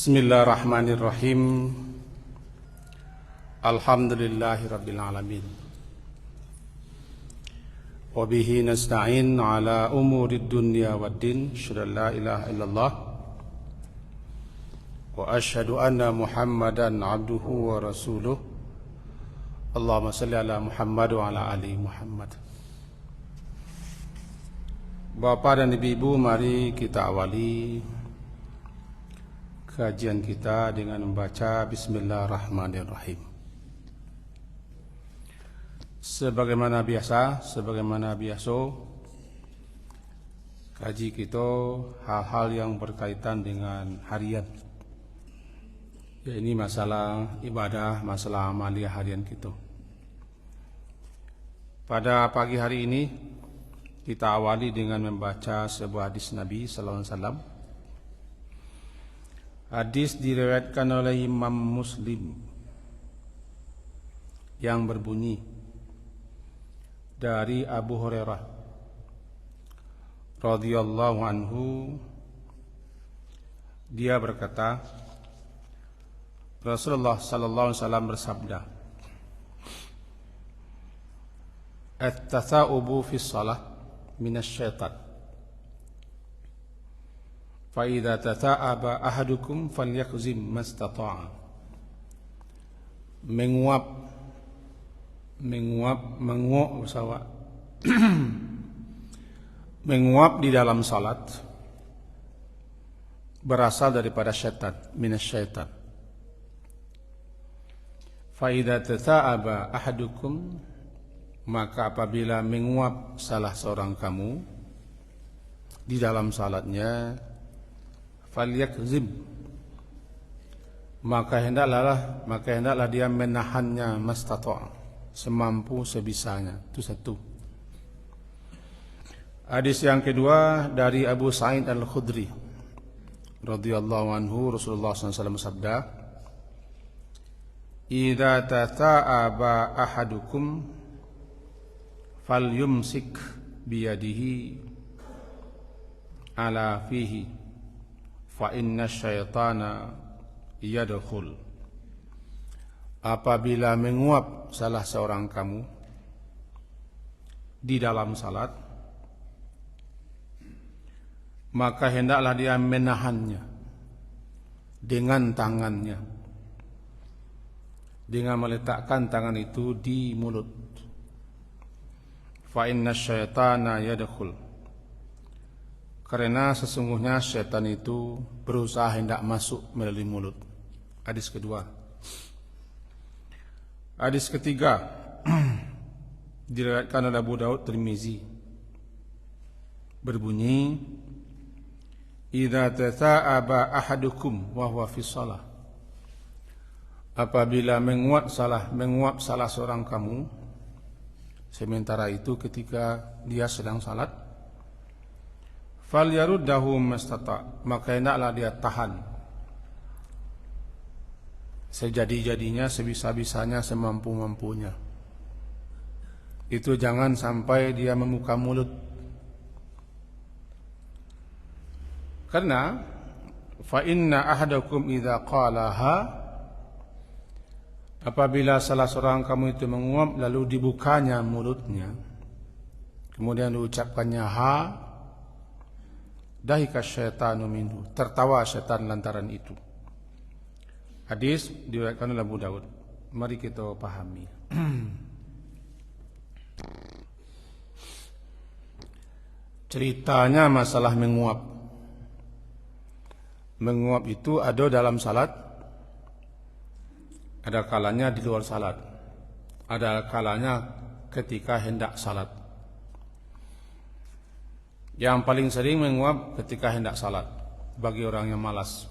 Bismillahirrahmanirrahim. Alhamdulillahirabbil alamin. Wa bihi nasta'in ala umurid dunya waddin. Asyhadu an la ilaha illallah wa asyhadu anna Muhammadan abduhu wa rasuluh. Allahumma shalli ala Muhammad wa ala ali Muhammad. Bapak dan Ibu, mari kita awali kajian kita dengan membaca Bismillahirrahmanirrahim. Sebagaimana biasa, kaji kita hal-hal yang berkaitan dengan harian. Ya, ini masalah ibadah, masalah amaliyah harian kita. Pada pagi hari ini kita awali dengan membaca sebuah hadis Nabi sallallahu alaihi wasallam. Hadis diriwayatkan oleh Imam Muslim yang berbunyi dari Abu Hurairah radhiyallahu anhu, dia berkata, Rasulullah sallallahu alaihi wasallam bersabda, "At-tatha'ubu fi shalah minasyaitan. Fa idza tata'aba ahadukum falyakhzim mastata'a." Menguap menguap di dalam salat berasal daripada syaitan, minasyaitan. Fa idza tata'aba ahadukum, maka apabila menguap salah seorang kamu di dalam salatnya, falyakzim, maka hendaklah dia menahannya mastata', semampu sebisanya. Itu satu. Hadis yang kedua dari Abu Sa'id Al-Khudri radhiyallahu anhu, Rasulullah SAW bersabda, "Idza tata'aba ahadukum falyumsik biyadihi ala fihi fa inna syaitana yadkhul." Apabila menguap salah seorang kamu di dalam salat, maka hendaklah dia menahannya dengan tangannya, dengan meletakkan tangan itu di mulut. Fa inna syaitana yadkhul, karena sesungguhnya syaitan itu berusaha hendak masuk melalui mulut. Hadis kedua. Hadis ketiga diriwayatkan oleh Abu Daud Tirmizi, berbunyi, "Idza tata'aba ahadukum wa huwa fi shalah." Apabila menguap salah seorang kamu sementara itu ketika dia sedang salat, falyaruddahu mastata', maka hendaklah dia tahan sejadi-jadinya, sebisa-bisanya, semampu-mampunya. Itu jangan sampai dia membuka mulut. Karena fa inna ahadakum idza qalaha, apabila salah seorang kamu itu menguap lalu dibukanya mulutnya, kemudian diucapkannya ha, dahika syaitanu minhu, tertawa syaitan lantaran itu. Hadis diriwayatkan oleh Abu Daud. Mari kita pahami. Ceritanya masalah menguap. Menguap itu ada dalam salat, ada kalanya di luar salat, ada kalanya ketika hendak salat. Yang paling sering menguap ketika hendak salat bagi orang yang malas,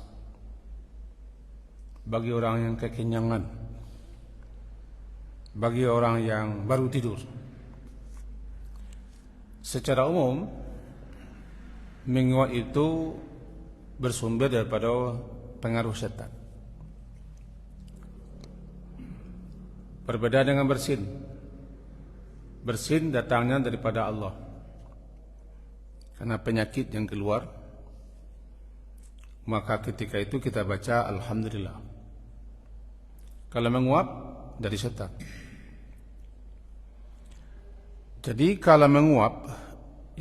bagi orang yang kekenyangan, bagi orang yang baru tidur. Secara umum, menguap itu bersumber daripada pengaruh setan. Berbeda dengan bersin. Bersin datangnya daripada Allah, karena penyakit yang keluar maka ketika itu kita baca alhamdulillah. Kalau menguap dari setan. Jadi kalau menguap,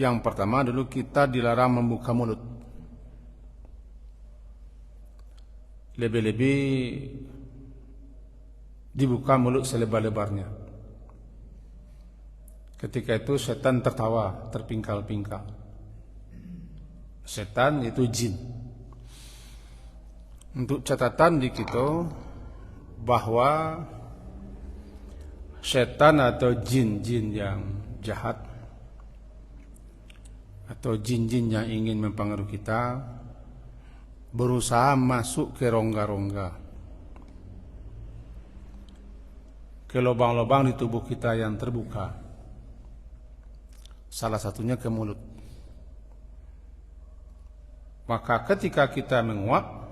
yang pertama dulu kita dilarang membuka mulut. Lebih-lebih dibuka mulut selebar-lebarnya. Ketika itu setan tertawa, terpingkal-pingkal. Setan itu jin. Untuk catatan di kita bahwa setan atau jin-jin yang jahat atau jin-jin yang ingin mempengaruhi kita berusaha masuk ke rongga-rongga, ke lubang-lubang di tubuh kita yang terbuka, salah satunya ke mulut. Maka ketika kita menguap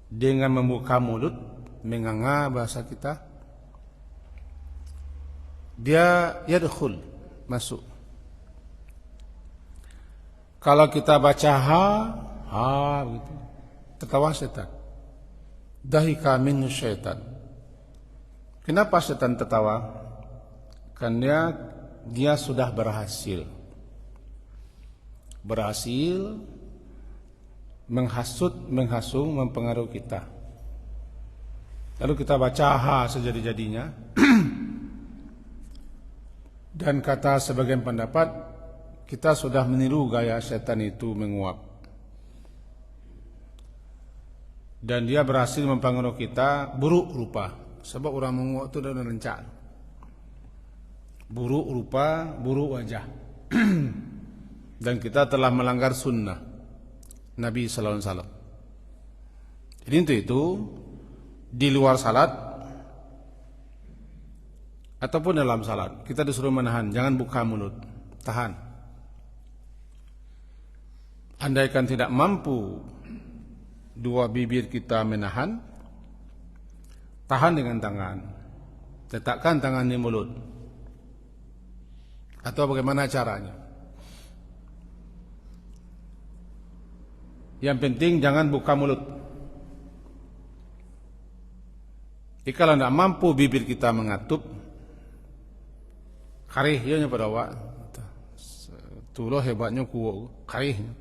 dengan membuka mulut, menganga bahasa kita, dia yadkhul, masuk. Kalau kita baca ha begitu, tertawa setan. Dahika minhu syaitan. Kenapa setan tertawa? Karena dia sudah berhasil menghasut, menghasung, mempengaruhi kita. Lalu kita baca ha sejadi-jadinya. Dan kata sebagian pendapat, kita sudah meniru gaya setan itu menguap. Dan dia berhasil mempengaruhi kita buruk rupa. Sebab orang menguap itu sudah rencana. Buruk rupa, buruk wajah. Dan kita telah melanggar sunnah Nabi sallallahu alaihi wasallam. Jadi untuk itu di luar salat ataupun dalam salat kita disuruh menahan, jangan buka mulut, tahan. Andaikan tidak mampu dua bibir kita menahan, tahan dengan tangan, letakkan tangan di mulut. Atau bagaimana caranya? Yang penting jangan buka mulut. Jika tidak mampu bibir kita mengatup, karih ianya pada awak. Tuloh hebatnya kuat, karihnya.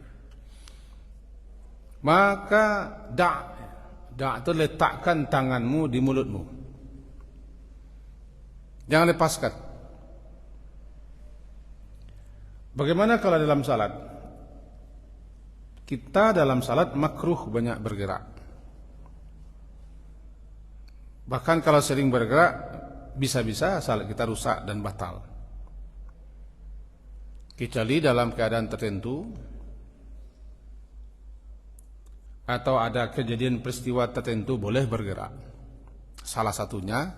Maka dak itu letakkan tanganmu di mulutmu. Jangan lepaskan. Bagaimana kalau dalam salat? Kita dalam salat makruh banyak bergerak. Bahkan kalau sering bergerak, bisa-bisa salat kita rusak dan batal. Kecuali dalam keadaan tertentu atau ada kejadian peristiwa tertentu boleh bergerak. Salah satunya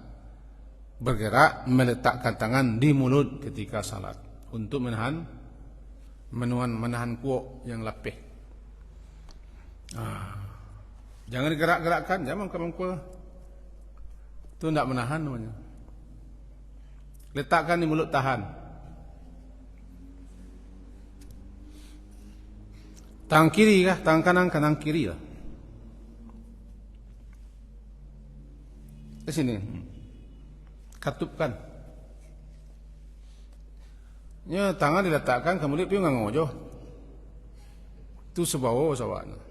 bergerak meletakkan tangan di mulut ketika salat untuk menahan kuok yang lapih. Jangan gerak-gerakkan, jangan kemampuan. Itu tidak menahan namanya. Letakkan di mulut, tahan. Tangan kiri kah? Tangan kanan, kanan kiri lah. Ke sini. Katupkan. Ya, tangan diletakkan ke mulut, tapi nggak ngojoh. Itu sebawa sawaknya.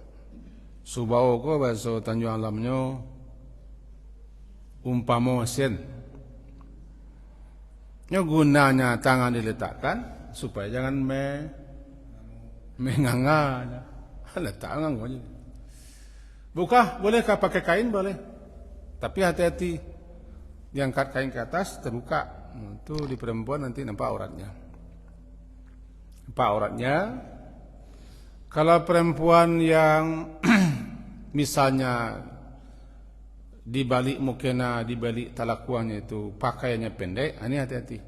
Subawa ko bahasa Tanjung Alamnya umpama sen. Ya gunanya tangan diletakkan supaya jangan menganga. Letak nganggo. Buka boleh kah pakai kain boleh. Tapi hati-hati. Diangkat kain ke atas terbuka. Itu di perempuan nanti nampak auratnya. Nampak auratnya. Kalau perempuan yang misalnya di balik mukena, di balik talakuannya itu pakaiannya pendek, ini hati-hati.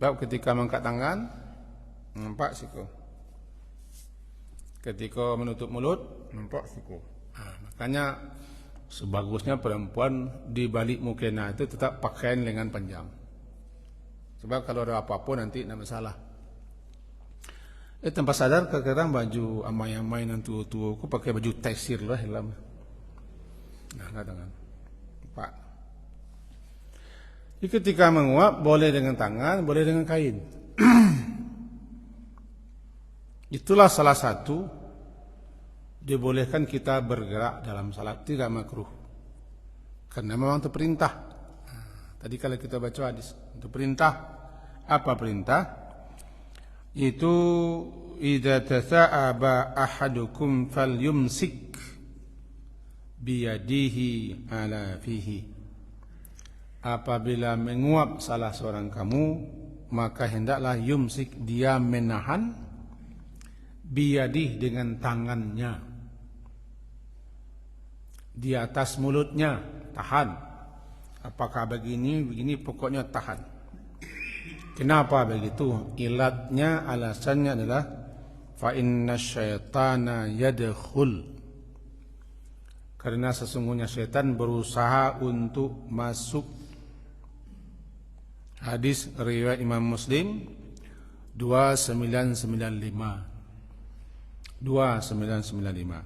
Sebab ketika mengangkat tangan, nampak siku. Ketika menutup mulut, nampak siku. Makanya sebagusnya perempuan di balik mukena itu tetap pakaian lengan panjang. Sebab kalau ada apa-apa nanti tidak masalah. Tanpa sadar kadang baju amai-amai nan tua-tua, aku pakai baju tekstil lah hilang. Nah, kadang Pak. Jadi ketika menguap boleh dengan tangan, boleh dengan kain. Itulah salah satu dibolehkan kita bergerak dalam salat, tidak makruh. Karena memang itu perintah. Tadi kalau kita baca hadis, itu perintah. Apa perintah? Itu idza tasa'aba ahadukum falyumsik biyadihi ala fihi. Apabila menguap salah seorang kamu, maka hendaklah yumsik, dia menahan, biyadih, dengan tangannya, di atas mulutnya, tahan. Apakah begini, pokoknya tahan. Kenapa begitu? Ilatnya, alasannya adalah fa inna syaitana yadkhul, karena sesungguhnya syaitan berusaha untuk masuk. Hadis riwayat Imam Muslim 2995.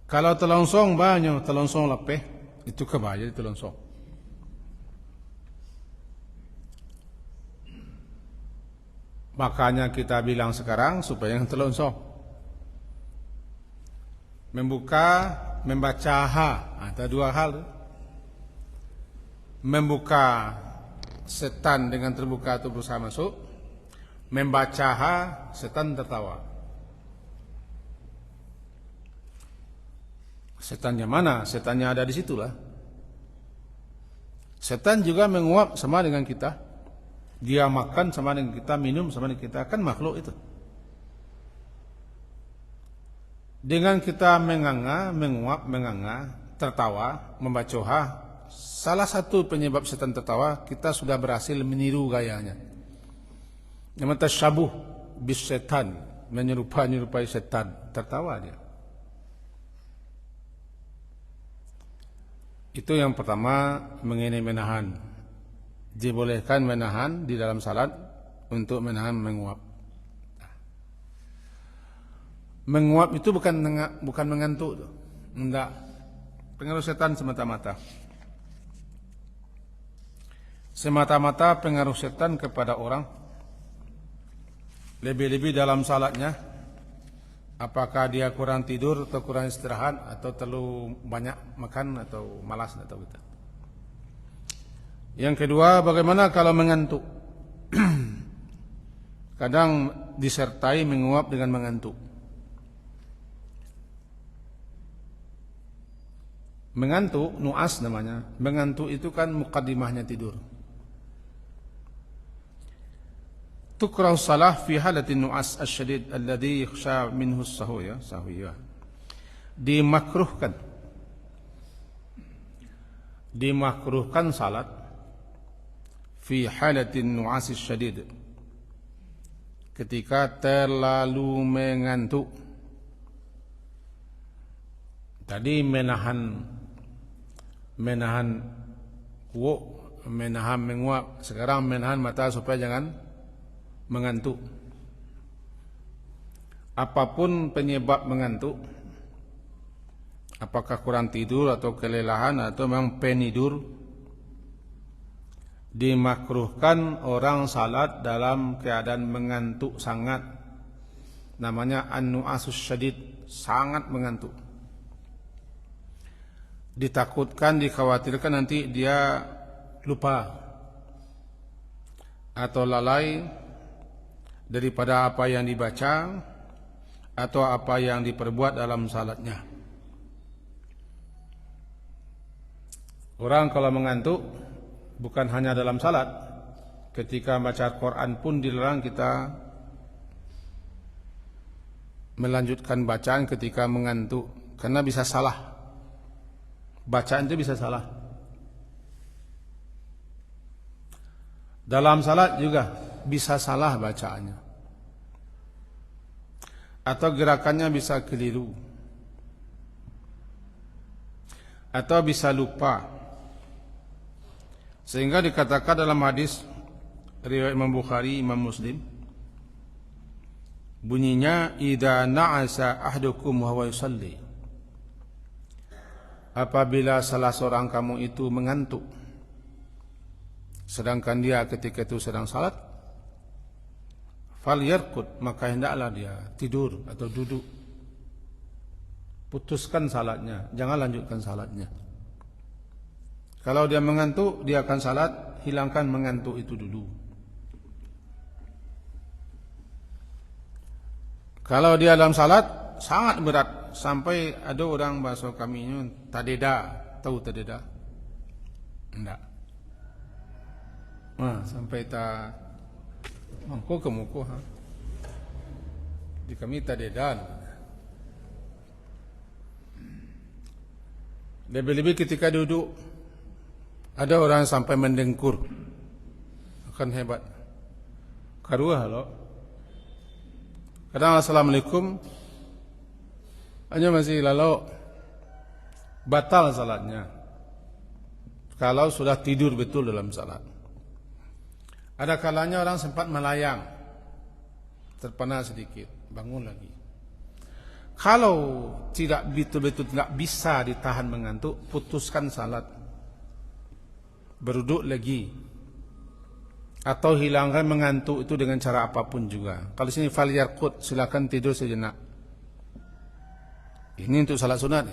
Kalau telongsong banyak, telongsong lepeh, itu kebaya di telongsong. Makanya kita bilang sekarang supaya yang telongsong. Membaca ada dua hal. Membuka setan dengan terbuka itu berusaha masuk. Membaca setan tertawa. Setannya mana? Setannya ada di situlah. Setan juga menguap sama dengan kita. Dia makan sama dengan kita, minum sama dengan kita, kan makhluk itu. Dengan kita menganga, menguap, menganga, tertawa, membaca salah satu penyebab setan tertawa, kita sudah berhasil meniru gayanya. Namanya tasyabuh bis setan, menyerupai setan, tertawa dia. Itu yang pertama, mengenai menahan. Dibolehkan menahan di dalam salat untuk menahan menguap. Menguap itu bukan mengantuk, enggak. Pengaruh setan semata-mata. Semata-mata pengaruh setan kepada orang. Lebih-lebih dalam salatnya, apakah dia kurang tidur atau kurang istirahat atau terlalu banyak makan atau malas atau gitu. Yang kedua, bagaimana kalau mengantuk? Kadang disertai menguap dengan mengantuk. Mengantuk, nu'as namanya. Mengantuk itu kan muqaddimahnya tidur. Tukrah salah fi halatin nu'as asyadid alladhi yakhsha minhu sahwiyah. Dimakruhkan salat fi halatin nu'asis syadid, ketika terlalu mengantuk. Tadi menahan menguap, sekarang menahan mata supaya jangan mengantuk. Apapun penyebab mengantuk, apakah kurang tidur atau kelelahan atau memang penidur, dimakruhkan orang salat dalam keadaan mengantuk sangat. Namanya an-nu'asus syadid, sangat mengantuk. Ditakutkan, dikhawatirkan nanti dia lupa atau lalai daripada apa yang dibaca atau apa yang diperbuat dalam salatnya. Orang kalau mengantuk bukan hanya dalam salat, ketika baca Quran pun dilarang kita melanjutkan bacaan ketika mengantuk, karena bisa salah. Bacaan itu bisa salah. Dalam salat juga bisa salah bacaannya, atau gerakannya bisa keliru, atau bisa lupa. Sehingga dikatakan dalam hadis riwayat Imam Bukhari, Imam Muslim, Bunyinya idza na'asa ahdukum wa huwa yusalli. Apabila salah seorang kamu itu mengantuk sedangkan dia ketika itu sedang salat, falyarqud, maka hendaklah dia tidur atau duduk. Putuskan salatnya, jangan lanjutkan salatnya. Kalau dia mengantuk, dia akan salat, hilangkan mengantuk itu dulu. Kalau dia dalam salat sangat berat, sampai ada orang bahasa kami ini tadeda, tahu tadeda? Enggak. Sampai tak mangko ke muko ha. Di kami tadeda. Lebih-lebih ketika duduk ada orang sampai mendengkur. Akan hebat. Karuah lo. Kadang assalamualaikum hanya masih lalu batal salatnya kalau sudah tidur betul dalam salat. Ada kalanya orang sempat melayang, terpana sedikit, bangun lagi. Kalau tidak betul-betul tidak bisa ditahan mengantuk, putuskan salat, berduduk lagi. Atau hilangkan mengantuk itu dengan cara apapun juga. Kalau sini falyarqud, silakan tidur sejenak. Ini untuk salat sunat.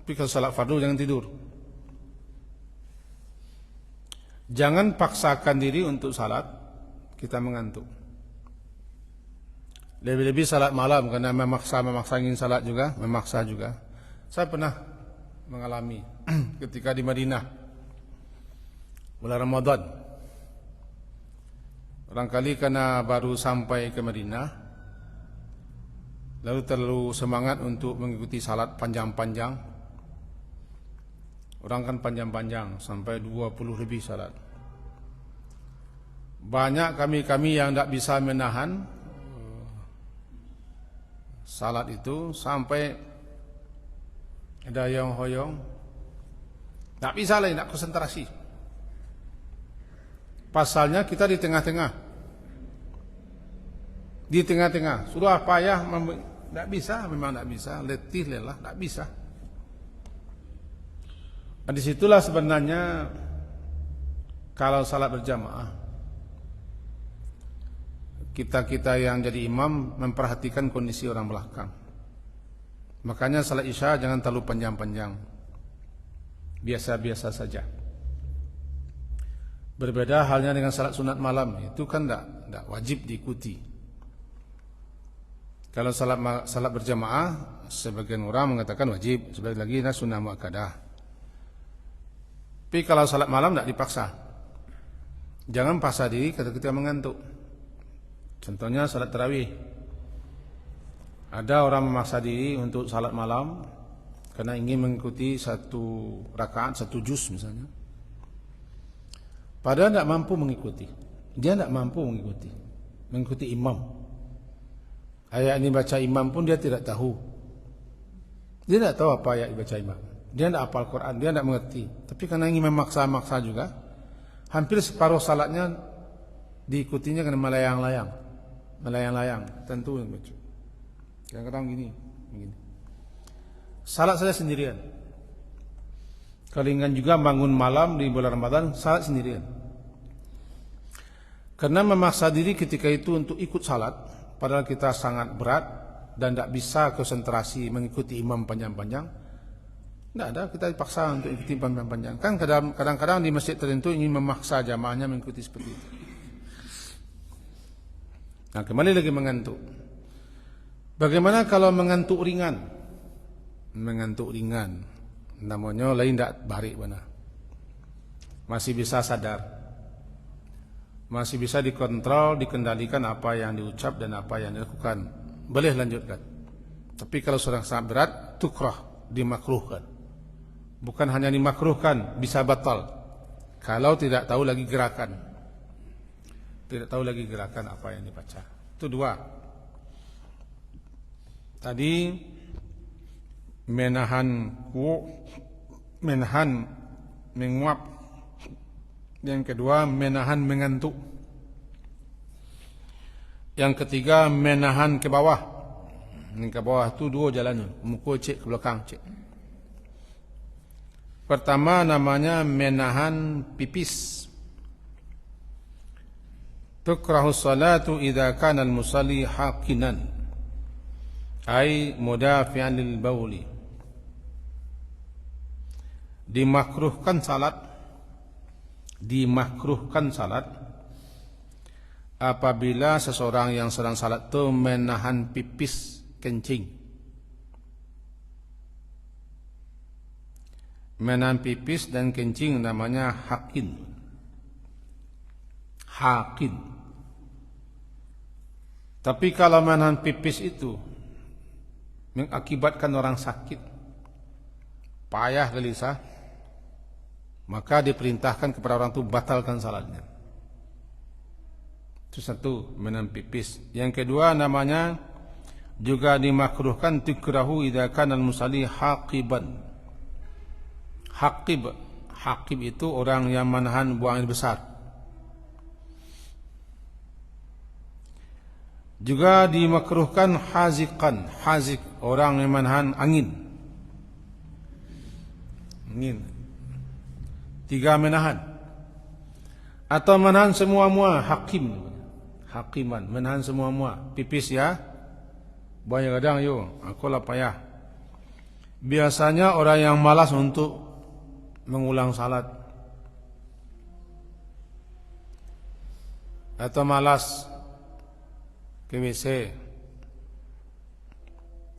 Tapi kalau salat fardu jangan tidur. Jangan paksakan diri untuk salat kita mengantuk. Lebih-lebih salat malam karena memaksa ingin salat juga, memaksa juga. Saya pernah mengalami ketika di Madinah bulan Ramadan. Barangkali karena baru sampai ke Madinah, lalu terlalu semangat untuk mengikuti salat panjang-panjang. Orang kan panjang-panjang, sampai 20 lebih salat. Banyak kami yang tidak bisa menahan salat itu, sampai ada yang hoyong, tidak bisa lagi, tidak konsentrasi. Pasalnya kita di tengah-tengah. Di tengah-tengah. Sudah payah, tidak bisa, memang tidak bisa. Letih, lelah, tidak bisa. Nah, disitulah sebenarnya kalau salat berjamaah, kita yang jadi imam memperhatikan kondisi orang belakang. Makanya salat isya jangan terlalu panjang-panjang. Biasa-biasa saja. Berbeda halnya dengan salat sunat malam, itu kan tidak wajib diikuti. Kalau salat berjamaah, sebagian orang mengatakan wajib, sebagian lagi sunnah muakkadah. Tapi kalau salat malam tidak dipaksa. Jangan paksa diri ketika mengantuk. Contohnya salat tarawih. Ada orang memaksa diri untuk salat malam karena ingin mengikuti satu rakaat, satu juz misalnya. Padahal tidak mampu mengikuti. Dia tidak mampu mengikuti imam. Ayat ini baca imam pun dia tidak tahu. Dia tidak tahu apa ayat dibaca imam. Dia tidak hafal Quran, dia tidak mengerti. Tapi karena ingin memaksa-maksa juga, hampir separuh salatnya diikutinya karena melayang-layang. Tentu yang baca. Kadang-kadang begini. Salat saya sendirian. Keringan juga bangun malam di bulan Ramadan, salat sendirian. Karena memaksa diri ketika itu untuk ikut salat, padahal kita sangat berat dan tidak bisa konsentrasi mengikuti imam panjang-panjang. Tidak ada, kita dipaksa untuk ikuti imam panjang-panjang. Kan kadang-kadang di masjid tertentu ingin memaksa jamaahnya mengikuti seperti itu. Nah, kembali lagi mengantuk. Bagaimana kalau mengantuk ringan? Mengantuk ringan. Namanya lain tak barik mana. Masih bisa sadar. Masih bisa dikontrol, dikendalikan apa yang diucap dan apa yang dilakukan. Boleh lanjutkan. Tapi kalau sudah sangat berat, tukrah, dimakruhkan. Bukan hanya dimakruhkan, bisa batal. Kalau tidak tahu lagi gerakan. Tidak tahu lagi gerakan apa yang dibaca. Itu dua. Tadi menahan menguap. Yang kedua menahan mengantuk. Yang ketiga, menahan ke bawah. Ini ke bawah tu dua jalan, muka cek ke belakang cek. Pertama namanya menahan pipis. Tukrahu salatu idza kana al-musalli haqinan, ay mudafi'an lil bauli. Dimakruhkan salat apabila seseorang yang sedang salat itu menahan pipis, kencing. Menahan pipis dan kencing namanya haqin. Tapi kalau menahan pipis itu mengakibatkan orang sakit, payah, gelisah, maka diperintahkan kepada orang itu batalkan salatnya. Itu satu, menahan pipis. Yang kedua namanya juga dimakruhkan tukrahu idza kana al-musalli haqiban. Haqib itu orang yang menahan buang air besar. Juga dimakruhkan haziqan. Haziq, orang yang menahan angin. 3 menahan. Atau menahan semua-mua, hakiman, menahan semua-mua. Pipis ya, banyak kadang aku lah payah. Biasanya orang yang malas untuk mengulang salat, atau malas ke WC,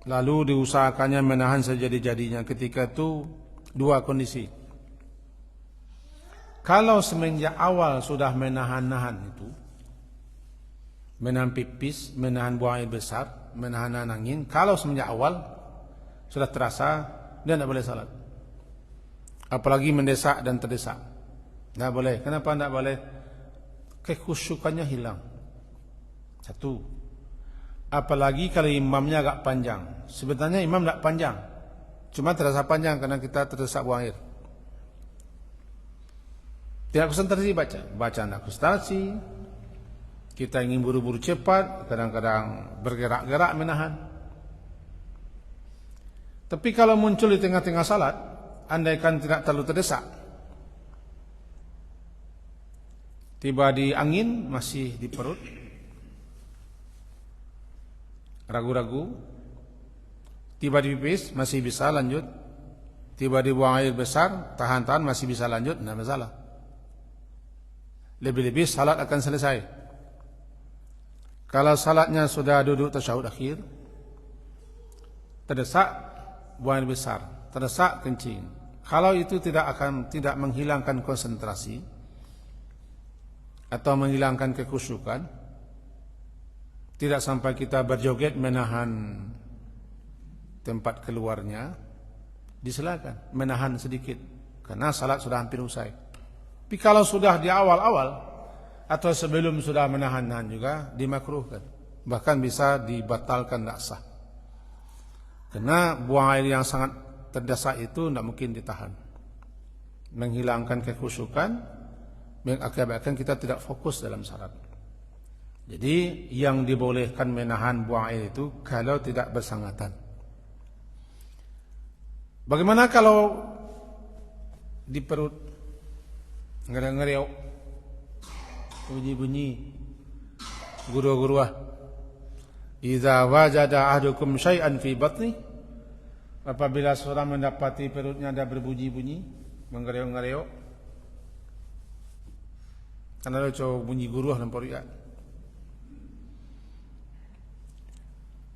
lalu diusahakannya menahan sejadi-jadinya. Ketika itu dua kondisi. Kalau semenjak awal sudah menahan itu, menahan pipis, menahan buang air besar, menahan angin, kalau semenjak awal sudah terasa, dia tidak boleh salat. Apalagi mendesak dan terdesak, tidak boleh. Kenapa tidak boleh? Kekhusyukannya hilang. Satu. Apalagi kalau imamnya agak panjang. Sebenarnya imam tidak panjang, cuma terasa panjang karena kita terdesak buang air. Tidak konsentrasi baca tidak konsentrasi. Kita ingin buru-buru cepat, kadang-kadang bergerak-gerak menahan. Tapi kalau muncul di tengah-tengah salat, andaikan tidak terlalu terdesak, tiba di angin masih di perut, ragu-ragu, tiba di pipis masih bisa lanjut, tiba di buang air besar, tahan-tahan masih bisa lanjut, tidak masalah. Lebih-lebih salat akan selesai. Kalau salatnya sudah duduk tasyahud akhir, terdesak buang air besar, terdesak kencing, kalau itu tidak menghilangkan konsentrasi atau menghilangkan kekhusyukan, tidak sampai kita berjoget menahan tempat keluarnya, disilakan menahan sedikit karena salat sudah hampir usai. Tapi kalau sudah di awal-awal atau sebelum sudah menahan juga dimakruhkan, bahkan bisa dibatalkan, tidak sah. Karena buang air yang sangat terdesak itu tidak mungkin ditahan, menghilangkan kekhusyukan, mengakibatkan kita tidak fokus dalam salat. Jadi yang dibolehkan menahan buang air itu kalau tidak bersangatan. Bagaimana kalau di perut ngereok, bunyi-bunyi, guru-guruah, idza wajada ahadukum syai'an fi batni, apabila seorang mendapati perutnya ada berbunyi-bunyi, menggereok-gereok, karena ada cowok bunyi guruah dan poriak.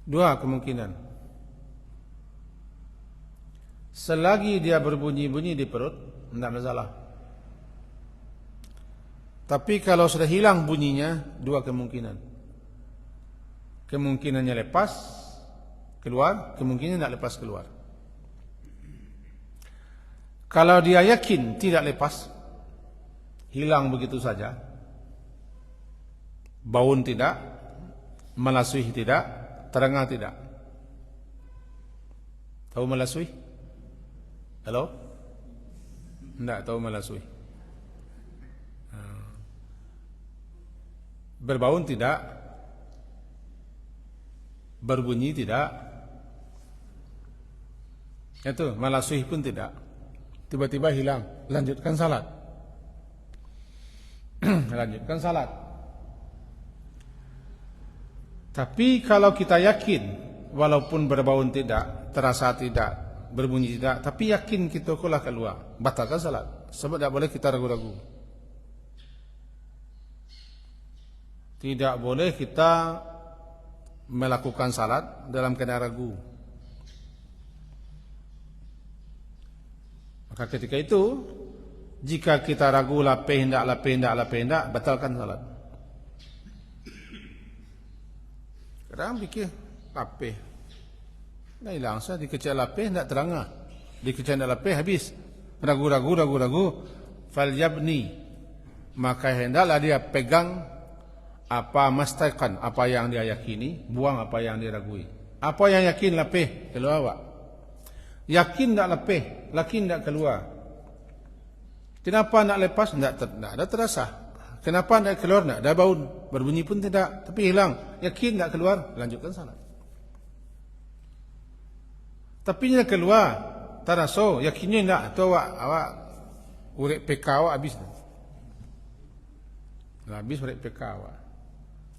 Dua kemungkinan. Selagi dia berbunyi-bunyi di perut, tidak masalah. Tapi kalau sudah hilang bunyinya, dua kemungkinan. Kemungkinannya lepas keluar, kemungkinan tidak lepas keluar. Kalau dia yakin tidak lepas, hilang begitu saja, baun tidak, melasui tidak, terengah tidak. Tahu melasui? Halo? Tidak tahu melasui. Berbaun tidak, berbunyi tidak. Itu malasuih pun tidak. Tiba-tiba hilang, lanjutkan salat. Lanjutkan salat. Tapi kalau kita yakin, walaupun berbau tidak, terasa tidak, berbunyi tidak, tapi yakin kita kulah keluar, batalkan salat. Sebab tidak boleh kita ragu-ragu. Tidak boleh kita melakukan salat dalam keadaan ragu. Maka ketika itu, jika kita ragu lapeh hendak, batalkan salat. Kadang fikir lapeh, dah hilang sah dikecil lapeh hendak terangah, dikecil hendak lapeh habis. Ragu, falyabni, maka hendaklah dia pegang apa mastaiqan, apa yang dia yakini, buang apa yang dia ragui. Apa yang yakin lapeh keluar awak. Yakin tak lepeh, yakin tak keluar. Kenapa nak lepas? Tak ada terasa. Kenapa nak keluar? Tak ada bau, berbunyi pun tidak, tapi hilang. Yakin tak keluar? Lanjutkan salat. Tapi nak keluar, tak rasa, yakinnya tak, tu awak urek PK awak habis. Habis urek PK awak.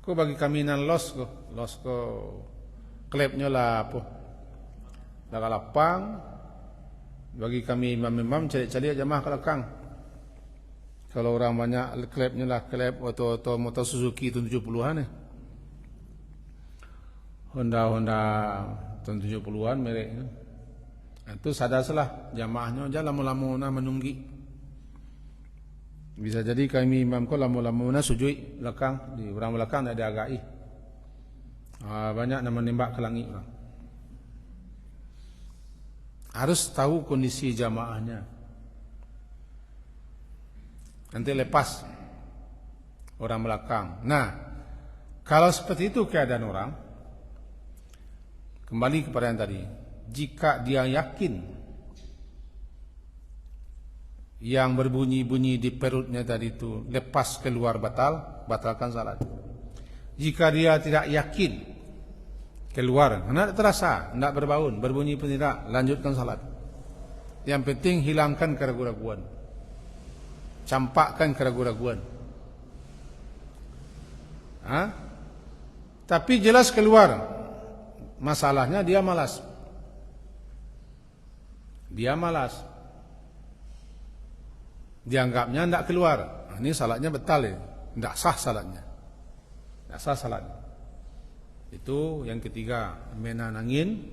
Kau bagi kami nan los ko klepnya lah apa? Dah lapang, bagi kami imam-imam cari-cari jamaah ke belakang. Kalau orang banyak klepnya lah, klep atau motor Suzuki tahun 70-an ni. Honda tahun 70-an mereknya. Itu sadar salah jamaahnya aja lama-lama nak menunggi. Bisa jadi kami imam ko lama-lama nak sujud belakang, di orang belakang tak ada agai. Banyak nak menembak ke langit orang. Harus tahu kondisi jamaahnya. Nanti lepas orang belakang. Nah, kalau seperti itu keadaan orang, kembali kepada yang tadi. Jika dia yakin yang berbunyi-bunyi di perutnya tadi itu lepas keluar batalkan salat. Jika dia tidak yakin keluar, tidak terasa, tidak berbaun, berbunyi pun tidak, lanjutkan salat. Yang penting hilangkan keraguan-raguan, campakkan keraguan-raguan. Tapi jelas keluar, masalahnya dia malas. Dianggapnya tidak keluar. Ini salatnya batal ya, tidak sah salatnya, tidak sah salatnya. Itu yang ketiga, menahan angin,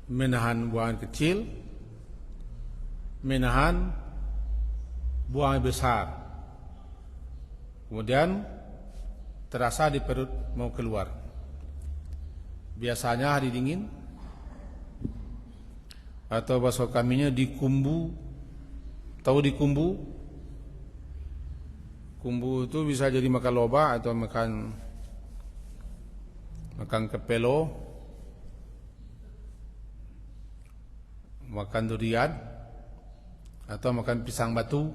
menahan buangan kecil, menahan buangan besar. Kemudian terasa di perut mau keluar. Biasanya hari dingin atau bahasa kaminya di kumbu. Tahu di kumbu? Kumbu itu bisa jadi makan loba atau makan kepelo, makan durian, atau makan pisang batu.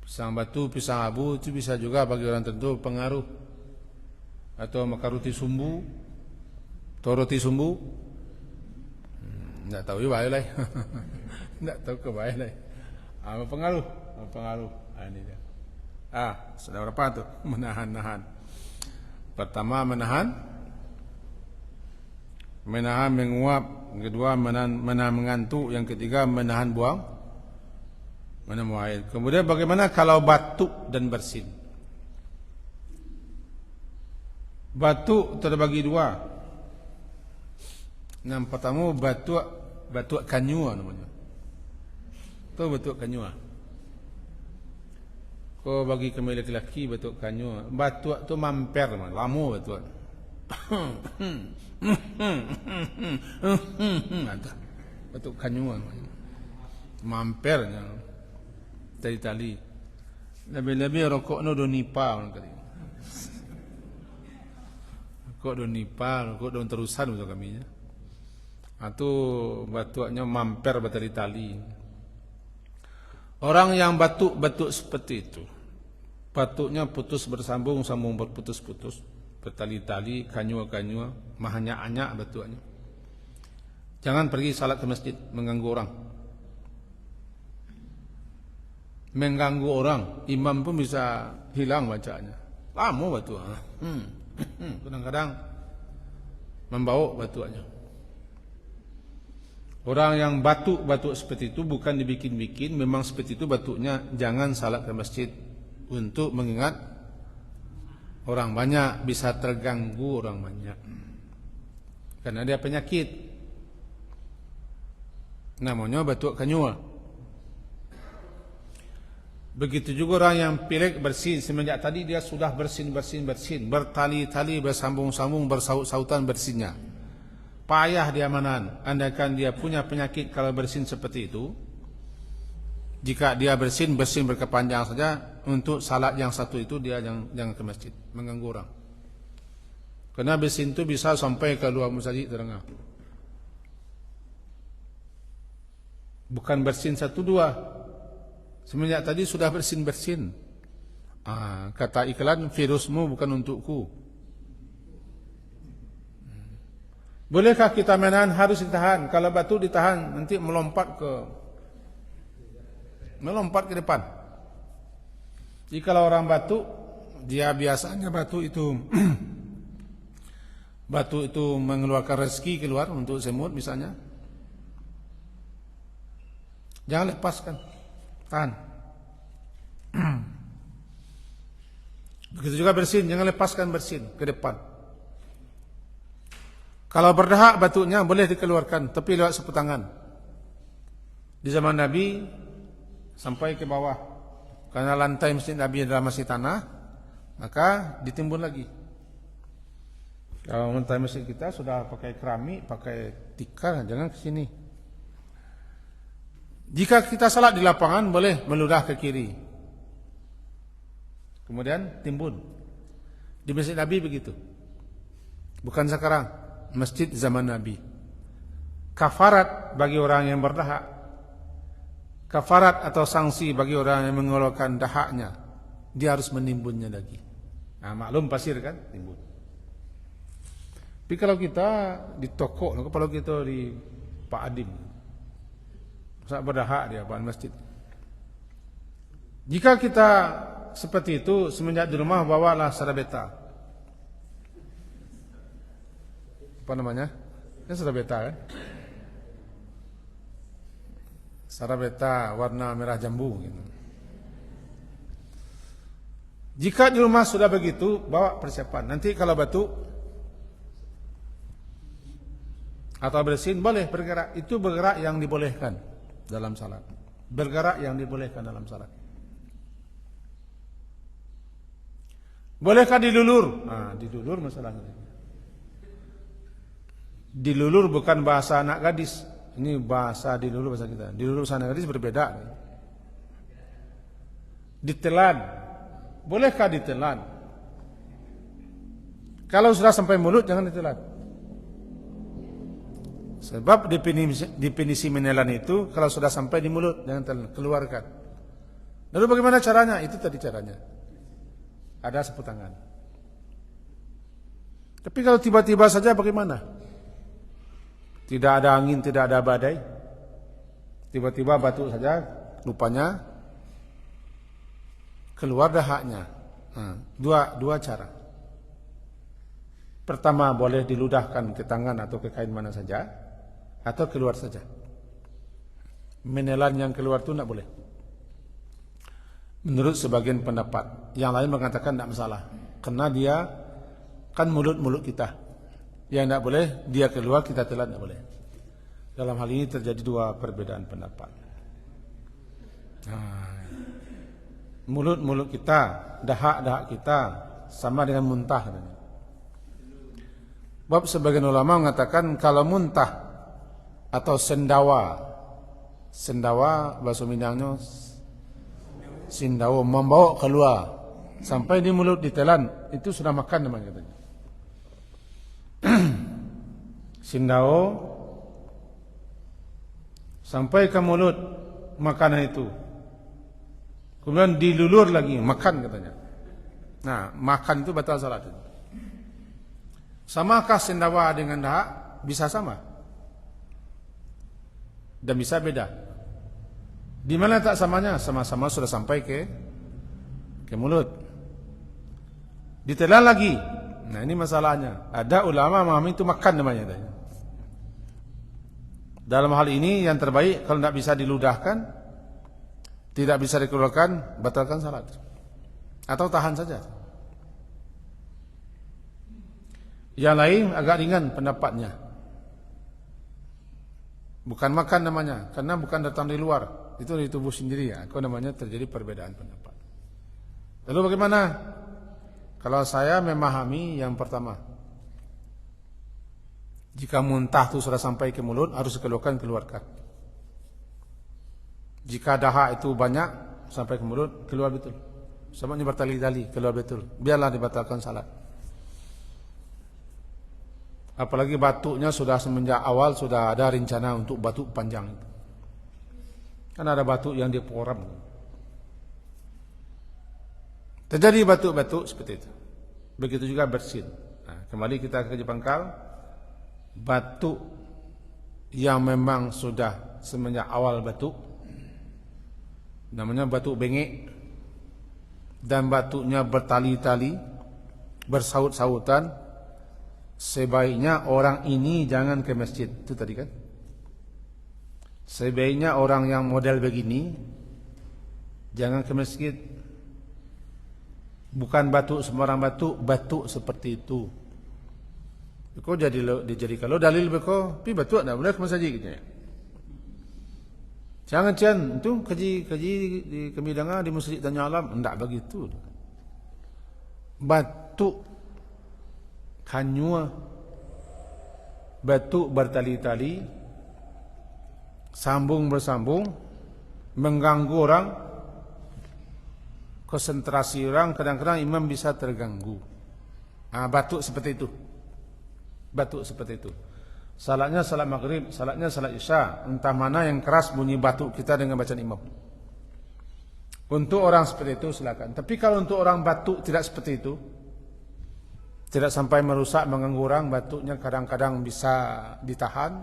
Pisang batu, pisang abu itu bisa juga bagi orang tertentu pengaruh. Atau makan roti sumbu, atau roti sumbu. Tidak tahu juga lah. Tidak tahu ke baik lah. Pengaruh. Ini dia. Sudah berapa tu? Menahan. Pertama menahan menguap. Yang kedua menahan mengantuk. Yang ketiga menahan buang air. Kemudian bagaimana kalau batuk dan bersin? Batuk terbagi dua. Yang pertama batuk kanyua namanya. Itu batuk kanyua. Kau bagi kami lelaki batuk kanyua. Batuk tu mamper, lama batuk. Batuk kanyua. Mampernya. Tali-tali. Lebih-lebih rokok no do nipa orang kali. Rokok do nipa, rokok do terusan untuk kami. Itu batuknya mamper bertali-tali. Orang yang batuk seperti itu, batuknya putus bersambung, sambung berputus-putus, bertali-tali, kanyua-kanyua, mahanyak-anyak batuknya. Jangan pergi salat ke masjid, mengganggu orang. Mengganggu orang, imam pun bisa hilang bacaannya. Lama batuknya. Kadang-kadang membau batuknya. Orang yang batuk seperti itu bukan dibikin-bikin, memang seperti itu batuknya. Jangan salat ke masjid untuk mengingat orang banyak, bisa terganggu orang banyak. Karena dia penyakit. Namanya batuk kanyua. Begitu juga orang yang pilek bersin, semenjak tadi dia sudah bersin, bertali-tali, bersambung-sambung, bersaut-sautan bersinnya. Payah dia manan. Andaikan dia punya penyakit kalau bersin seperti itu, jika dia bersin berkepanjang saja, untuk salat yang satu itu dia jangan ke masjid, mengganggu orang. Karena bersin itu bisa sampai ke luar masjid terdengar. Bukan bersin satu dua. Semenjak tadi sudah bersin. Kata iklan, virusmu bukan untukku. Bolehkah kita menahan? Harus ditahan. Kalau batuk ditahan, nanti melompat ke depan. Jika orang batuk, dia biasanya batuk itu mengeluarkan rezeki keluar untuk semut misalnya. Jangan lepaskan, tahan. Begitu juga bersin, jangan lepaskan bersin ke depan. Kalau berdahak batuknya boleh dikeluarkan, tapi lewat sapu tangan. Di zaman Nabi sampai ke bawah, karena lantai masjid Nabi adalah masih tanah, maka ditimbun lagi. Kalau lantai masjid kita sudah pakai keramik, pakai tikar, jangan ke sini. Jika kita salat di lapangan, boleh meludah ke kiri, kemudian timbun. Di masjid Nabi begitu, bukan sekarang. Masjid zaman Nabi. Kafarat bagi orang yang berdahak, kafarat atau sanksi bagi orang yang mengeluarkan dahaknya, dia harus menimbunnya lagi. Maklum pasir kan, timbun. Tapi kalau kita di toko, kalau kita di Pak Adim, saat berdahak dia Pak masjid. Jika kita seperti itu, semenjak di rumah bawalah sarabeta. Apa namanya? Ini sarabeta kan? Sarabeta warna merah jambu gitu. Jika di rumah sudah begitu, bawa persiapan. Nanti kalau batuk atau bersin, boleh bergerak. Itu bergerak yang dibolehkan dalam salat. Bergerak yang dibolehkan dalam salat. Bolehkah dilulur? Dilulur masalahnya. Dilulur bukan bahasa anak gadis. Ini bahasa dilulur bahasa kita. Dilulur bahasa anak gadis berbeda. Ditelan. Bolehkah ditelan? Kalau sudah sampai mulut jangan ditelan. Sebab definisi menelan itu kalau sudah sampai di mulut jangan telan, keluarkan. Lalu bagaimana caranya? Itu tadi caranya. Ada sapu tangan. Tapi kalau tiba-tiba saja bagaimana? Tidak ada angin, tidak ada badai, tiba-tiba batuk saja, rupanya keluar dahaknya. Dua cara. Pertama, boleh diludahkan ke tangan atau ke kain mana saja, atau keluar saja. Menelan yang keluar itu tidak boleh. Menurut sebagian pendapat, yang lain mengatakan tidak masalah, karena dia kan mulut kita. Yang tidak boleh dia keluar, kita telan tidak boleh. Dalam hal ini terjadi dua perbedaan pendapat. Mulut kita, dahak kita sama dengan muntah. Sebab sebagian ulama mengatakan kalau muntah atau sendawa bahasa Minangnya sindawa, membawa keluar sampai di mulut ditelan, itu sudah makan namanya katanya. Sindao sampai ke mulut makanan itu, kemudian dilulur lagi, makan katanya. Nah, makan itu batal salat. Samakah sendawa dengan dahak? Bisa sama. Dan bisa beda. Di mana tak samanya? Sama-sama sudah sampai ke mulut. Ditelan lagi. Nah, ini masalahnya. Ada ulama memahami itu makan namanya. Dalam hal ini yang terbaik kalau tidak bisa diludahkan, tidak bisa dikeluarkan, batalkan salat. Atau tahan saja. Yang lain agak ringan pendapatnya. Bukan makan namanya, karena bukan datang dari luar, itu dari tubuh sendiri ya. Itu namanya terjadi perbedaan pendapat. Lalu bagaimana? Kalau saya memahami yang pertama, jika muntah itu sudah sampai ke mulut, harus keluarkan. Jika dahak itu banyak sampai ke mulut, keluar betul. Sebabnya bertali-tali, keluar betul. Biarlah dibatalkan salat. Apalagi batuknya sudah semenjak awal sudah ada rencana untuk batuk panjang itu. Kan ada batuk yang diporam. Terjadi batuk-batuk seperti itu. Begitu juga bersin. Nah, kembali kita ke pangkal. Batuk yang memang sudah semenjak awal batuk, namanya batuk bengek, dan batuknya bertali-tali, bersaut-sautan, sebaiknya orang ini jangan ke masjid. Itu tadi kan. Sebaiknya orang yang model begini jangan ke masjid. Bukan batuk sembarang batuk, batuk seperti itu. Kau jadi kalau dalil beko, pi batuk tak boleh ke masjid gitu ya. Jangan cian itu kaji di kemidanga di masjid Tanya Alam, enggak begitu. Batuk hanyua, batuk bertali-tali, sambung bersambung, mengganggu orang, konsentrasi orang, kadang-kadang imam bisa terganggu. Batuk seperti itu. Batuk seperti itu. Salatnya salat maghrib, salatnya salat isya, entah mana yang keras bunyi batuk kita dengan bacaan imam. Untuk orang seperti itu silakan. Tapi kalau untuk orang batuk tidak seperti itu, tidak sampai merusak, mengganggu orang, batuknya kadang-kadang bisa ditahan,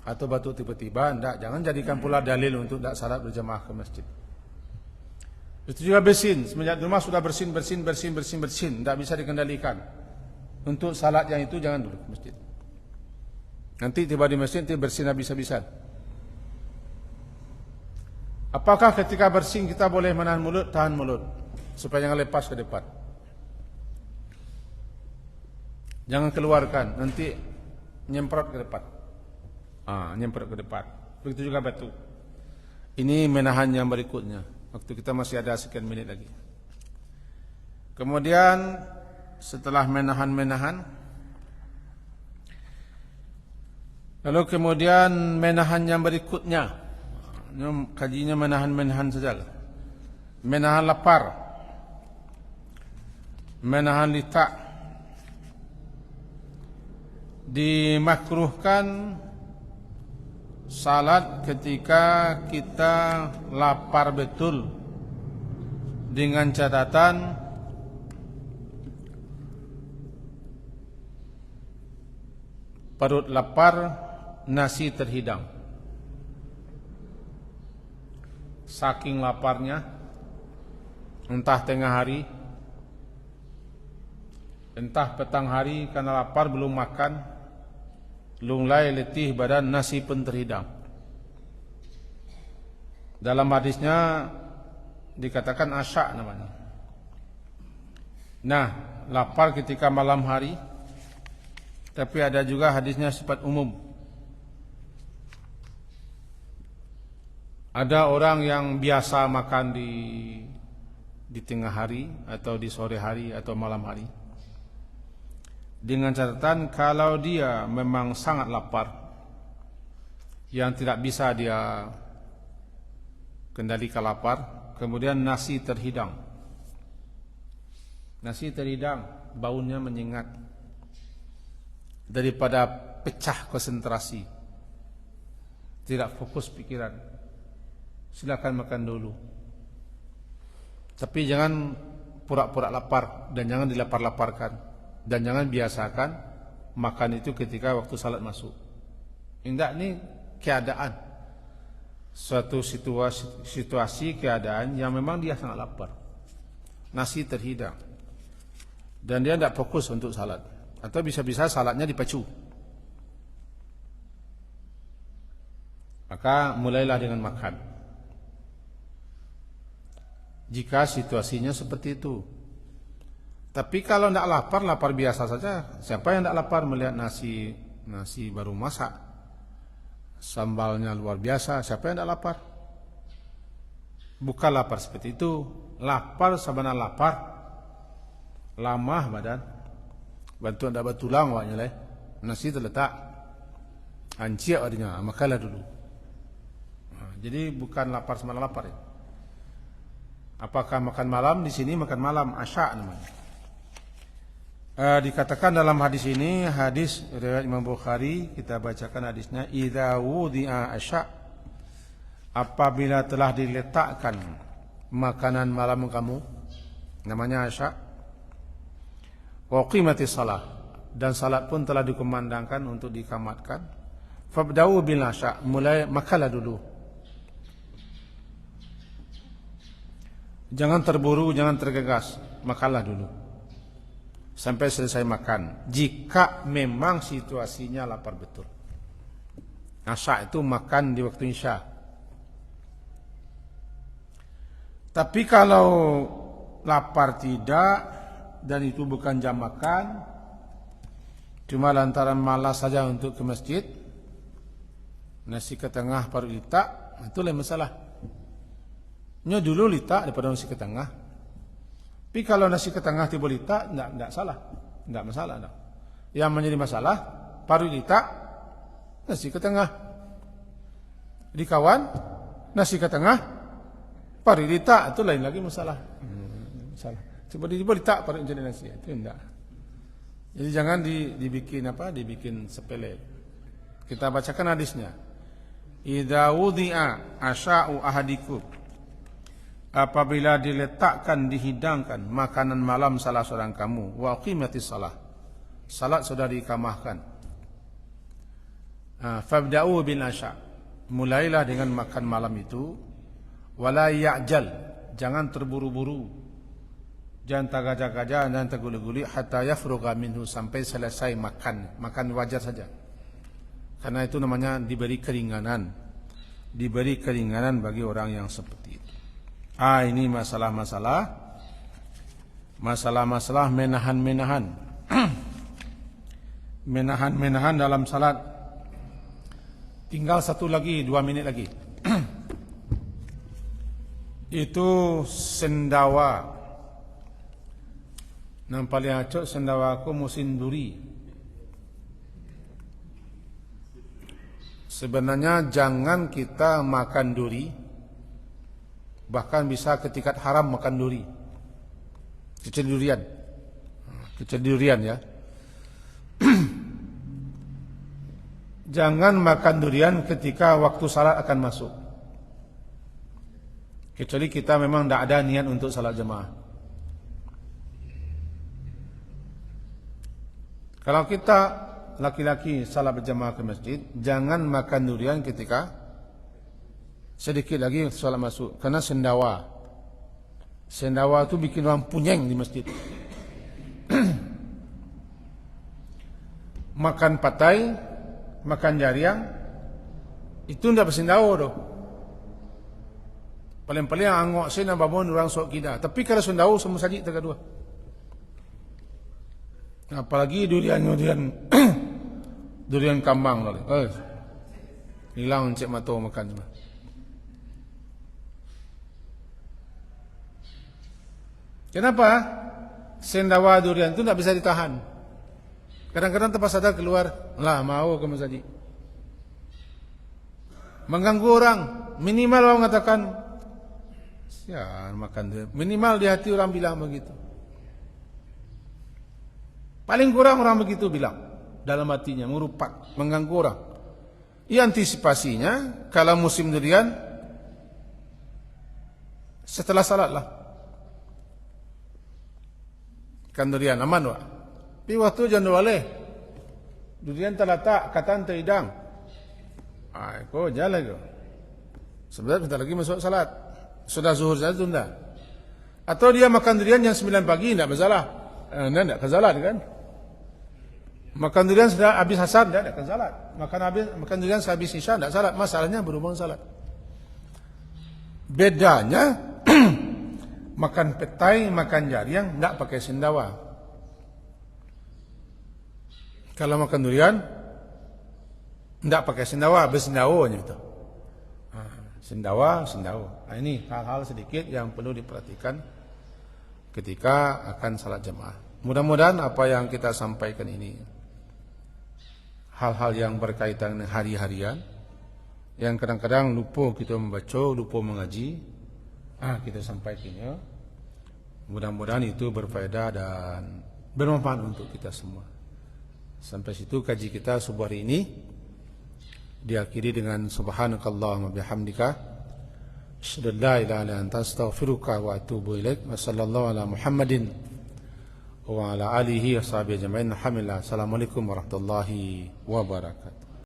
atau batuk tiba-tiba, jangan jadikan pula dalil untuk tidak salat berjamaah ke masjid. Itu juga bersin, semenjak rumah sudah bersin, tidak bisa dikendalikan. Untuk salat yang itu jangan dulu ke masjid. Nanti tiba di masjid nanti bersin habis-habisan. Apakah ketika bersin kita boleh menahan mulut, tahan mulut supaya jangan lepas ke depan? Jangan keluarkan, nanti nyemprot ke depan. Nyemprot ke depan. Begitu juga batuk. Ini menahan yang berikutnya. Waktu kita masih ada sekian menit lagi. Kemudian setelah menahan, lalu kemudian menahan yang berikutnya. Kajinya menahan saja. Menahan lapar, menahan litak. Dimakruhkan salat ketika kita lapar betul, dengan catatan perut lapar, nasi terhidang. Saking laparnya, entah tengah hari, entah petang hari, karena lapar belum makan, lunglai letih badan, nasi pun terhidang. Dalam hadisnya dikatakan asya namanya. Nah, lapar ketika malam hari. Tapi ada juga hadisnya sifat umum. Ada orang yang biasa makan di tengah hari atau di sore hari atau malam hari. Dengan catatan kalau dia memang sangat lapar, yang tidak bisa dia kendalikan lapar, kemudian nasi terhidang. Nasi terhidang, baunya menyengat. Daripada pecah konsentrasi, tidak fokus pikiran, silakan makan dulu. Tapi jangan pura-pura lapar dan jangan dilapar-laparkan, dan jangan biasakan makan itu ketika waktu salat masuk. Indah, ini keadaan, suatu situasi keadaan yang memang dia sangat lapar, nasi terhidang, dan dia tidak fokus untuk salat, atau bisa-bisa salatnya dipacu. Maka mulailah dengan makan jika situasinya seperti itu. Tapi kalau tidak lapar, lapar biasa saja. Siapa yang tidak lapar melihat nasi baru masak, sambalnya luar biasa, siapa yang tidak lapar? Bukan lapar seperti itu. Lapar sebenarnya lapar, lamah badan, bantu tidak bertulang awaknya lah. Nasi terletak, anciak adanya, makalah dulu. Jadi bukan lapar sebenarnya lapar ya. Apakah makan malam? Di sini makan malam, asya namanya. Dikatakan dalam hadis ini, hadis riwayat Imam Bukhari, kita bacakan hadisnya, idza wudi'a asya, apabila telah diletakkan makanan malam kamu, namanya asya, wa qimatis shalah, dan salat pun telah dikumandangkan untuk dikamatkan, fabda'u bil asya, mulai makanlah dulu. Jangan terburu, jangan tergegas, makanlah dulu sampai selesai makan. Jika memang situasinya lapar betul. Asya itu makan di waktu isya. Tapi kalau lapar tidak, dan itu bukan jam makan, cuma lantaran malas saja untuk ke masjid, nasi ke tengah baru letak, itu lain masalah. Nya dulu letak daripada nasi ke tengah. Tapi kalau nasi ke tengah tiba letak, tidak salah, tidak masalah. Enggak. Yang menjadi masalah, baru letak nasi ke tengah. Di kawan nasi ke tengah, baru letak, itu lain lagi masalah. Masalah. Tiba-tiba letak baru jadi nasi, itu tidak. Jadi jangan dibikin sepele. Kita bacakan hadisnya. Idza wudi'a asya'u ahadikum, apabila diletakkan, dihidangkan makanan malam salah seorang kamu, wa qimatis shalah, salat sudah diikamahkan, fabda'u bil asya, mulailah dengan makan malam itu, wala ya'jal, jangan terburu-buru, jangan tagaja-gaja, jangan terguli-guli, hatta yafruga minhu, sampai selesai makan wajar saja. Karena itu namanya diberi keringanan bagi orang yang seperti itu. Ini masalah-masalah menahan-menahan menahan dalam salat. Tinggal 2 minit lagi. Itu sendawa. Nang paling acok sendawa aku musim duri. Sebenarnya jangan kita makan duri. Bahkan bisa ketikat haram makan duri. Kecil durian ya. Jangan makan durian ketika waktu salat akan masuk. Kecuali kita memang tidak ada niat untuk salat jemaah. Kalau kita laki-laki salat berjemaah ke masjid, jangan makan durian ketika sedikit lagi salat masuk, karena sendawa itu bikin orang punyeng di masjid. Makan patai, makan jariang, itu tidak bersendawa doh. Paling-paling angok saya nak bangun orang sok kita. Tapi kalau sendawa semua sajik tergadua. Apalagi durian durian kambang lah. Hilang cek mata makan cuma. Kenapa? Sendawa durian itu tidak bisa ditahan. Kadang-kadang terpaksa ada keluar, lah mau kamu saji. Mengganggu orang. Minimal orang mengatakan, ya makan dia. Minimal di hati orang bilang begitu. Paling kurang orang begitu bilang dalam hatinya, merupak, mengganggu orang. Antisipasinya kalau musim durian setelah salat lah. Kan durian aman wa. Pi waktu jan boleh. Durian terletak katan teridang. Ko jalan ko. Sebentar bentar lagi masuk salat. Sudah zuhur saja tunda. Atau dia makan durian jam 9 pagi tidak masalah. Tidak ke salat kan? Makan durian sudah habis asar tidak ke salat. Makan durian habis isya tidak salat. Masalahnya berhubung salat. Bedanya makan petai, makan jariang tidak pakai sendawa. Kalau makan durian tidak pakai sendawa, bersendawanya itu. Sendawa. Nah, ini hal-hal sedikit yang perlu diperhatikan ketika akan salat jamaah. Mudah-mudahan apa yang kita sampaikan ini hal-hal yang berkaitan dengan hari-harian yang kadang-kadang lupa kita membaca, lupa mengaji, kita sampaikannya. Mudah-mudahan itu berfaedah dan bermanfaat untuk kita semua. Sampai situ kaji kita subuh hari ini. Diakhiri dengan subhanakallahumma bihamdika asyhadu an la ilaha illa anta astaghfiruka wa atubu ilaik. Wa sallallahu ala Muhammadin wa ala alihi wa sahbihi ajma'in. Alhamdulillah. Assalamualaikum warahmatullahi wabarakatuh.